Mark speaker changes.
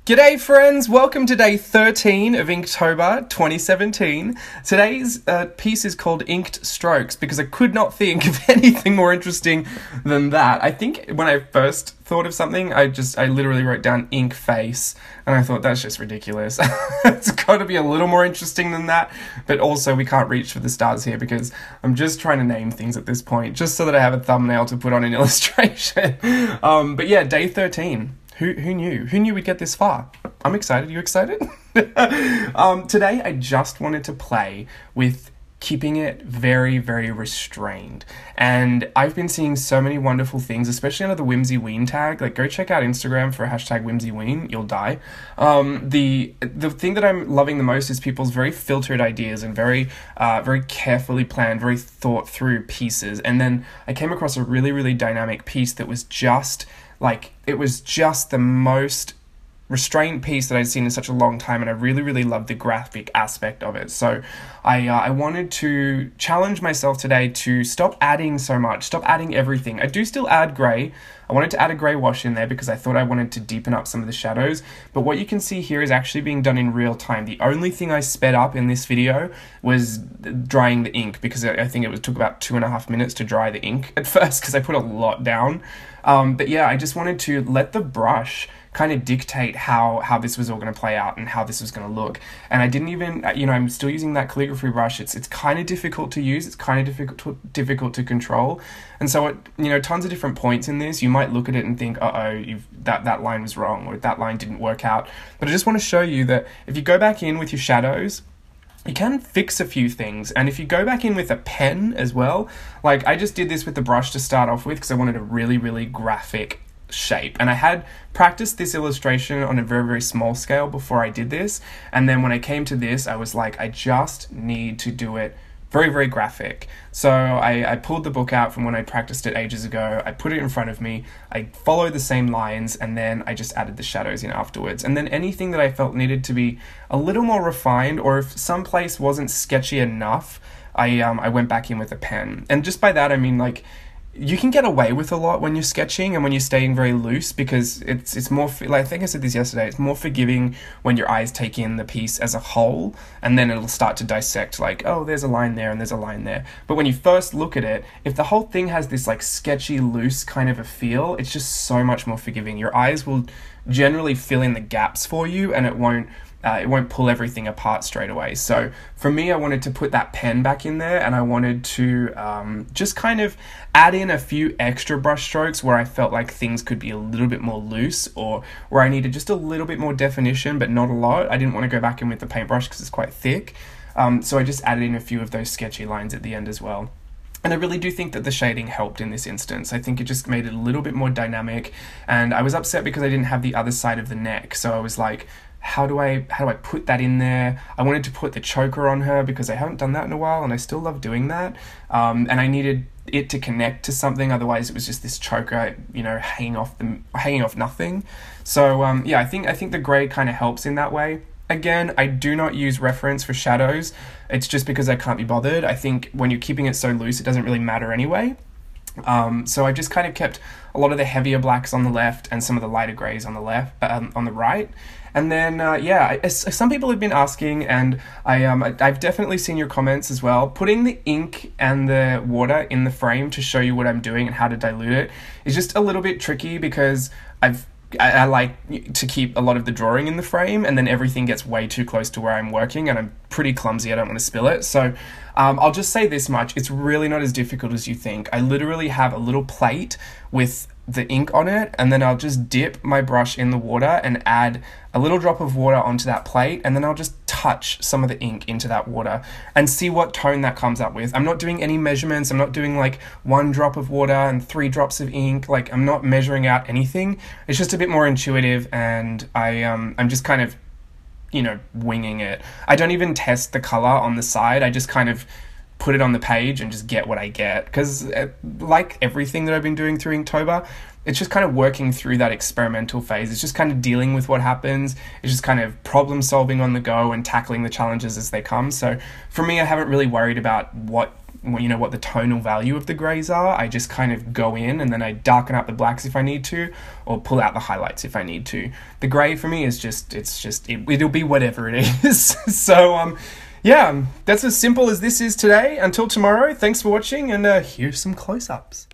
Speaker 1: G'day friends, welcome to day 13 of Inktober 2017. Today's piece is called Inked Strokes because I could not think of anything more interesting than that. I think when I first thought of something, I literally wrote down ink face and I thought that's just ridiculous. It's got to be a little more interesting than that, but also we can't reach for the stars here because I'm just trying to name things at this point just so that I have a thumbnail to put on an illustration. But yeah, day 13. Who knew? Who knew we'd get this far? I'm excited. You excited? Today, I just wanted to play with keeping it very, very restrained. And I've been seeing so many wonderful things, especially under the Whimsy Ween tag. Like, go check out Instagram for hashtag Whimsy Ween. You'll die. The thing that I'm loving the most is people's very filtered ideas and very carefully planned, very thought through pieces. And then I came across a really, really dynamic piece that was just the most restrained piece that I'd seen in such a long time, and I really, really loved the graphic aspect of it. So I wanted to challenge myself today to stop adding so much, stop adding everything. I do still add grey. I wanted to add a grey wash in there because I thought I wanted to deepen up some of the shadows, but what you can see here is actually being done in real time. The only thing I sped up in this video was drying the ink because I think it took about 2.5 minutes to dry the ink at first because I put a lot down. But yeah, I just wanted to let the brush kind of dictate how this was all going to play out and how this was going to look. And I didn't even, I'm still using that calligraphy brush. It's kind of difficult to use. It's kind of difficult to control. And so at, tons of different points in this, you might look at it and think, that line was wrong or that line didn't work out. But I just want to show you that if you go back in with your shadows, you can fix a few things. And if you go back in with a pen as well, like I just did this with the brush to start off with because I wanted a really, really graphic shape. And I had practiced this illustration on a very, very small scale before I did this. And then when I came to this, I was like, I just need to do it very, very graphic. So I pulled the book out from when I practiced it ages ago. I put it in front of me. I followed the same lines and then I just added the shadows in afterwards. And then anything that I felt needed to be a little more refined, or if some place wasn't sketchy enough, I went back in with a pen. And just by that, I mean, like, you can get away with a lot when you're sketching and when you're staying very loose because it's more, like I think I said this yesterday, it's more forgiving when your eyes take in the piece as a whole and then it'll start to dissect like, oh, there's a line there and there's a line there. But when you first look at it, if the whole thing has this like sketchy, loose kind of a feel, it's just so much more forgiving. Your eyes will generally fill in the gaps for you and it won't pull everything apart straight away. So for me, I wanted to put that pen back in there and I wanted to just kind of add in a few extra brush strokes where I felt like things could be a little bit more loose or where I needed just a little bit more definition, but not a lot. I didn't want to go back in with the paintbrush because it's quite thick. So I just added in a few of those sketchy lines at the end as well. And I really do think that the shading helped in this instance. I think it just made it a little bit more dynamic, and I was upset because I didn't have the other side of the neck. So I was like, how do I put that in there? I wanted to put the choker on her because I haven't done that in a while and I still love doing that. And I needed it to connect to something, otherwise it was just this choker, hanging off nothing. So yeah, I think the grey kind of helps in that way. Again, I do not use reference for shadows. It's just because I can't be bothered. I think when you're keeping it so loose, it doesn't really matter anyway. So I just kind of kept a lot of the heavier blacks on the left and some of the lighter greys on the left, on the right. And then, some people have been asking, and I've definitely seen your comments as well. Putting the ink and the water in the frame to show you what I'm doing and how to dilute it is just a little bit tricky because I like to keep a lot of the drawing in the frame and then everything gets way too close to where I'm working and I'm pretty clumsy. I don't want to spill it. So I'll just say this much. It's really not as difficult as you think. I literally have a little plate with the ink on it and then I'll just dip my brush in the water and add a little drop of water onto that plate and then I'll just touch some of the ink into that water and see what tone that comes up with. I'm not doing any measurements. I'm not doing like 1 drop of water and 3 drops of ink. Like I'm not measuring out anything. It's just a bit more intuitive and I'm just kind of, winging it. I don't even test the color on the side. I just kind of put it on the page and just get what I get. Because like everything that I've been doing through Inktober, it's just kind of working through that experimental phase. It's just kind of dealing with what happens. It's just kind of problem solving on the go and tackling the challenges as they come. So for me, I haven't really worried about what well, you know, what the tonal value of the greys are. I just kind of go in and then I darken up the blacks if I need to, or pull out the highlights if I need to. The grey for me is it'll be whatever it is. So, yeah, that's as simple as this is today. Until tomorrow, thanks for watching, and here's some close-ups.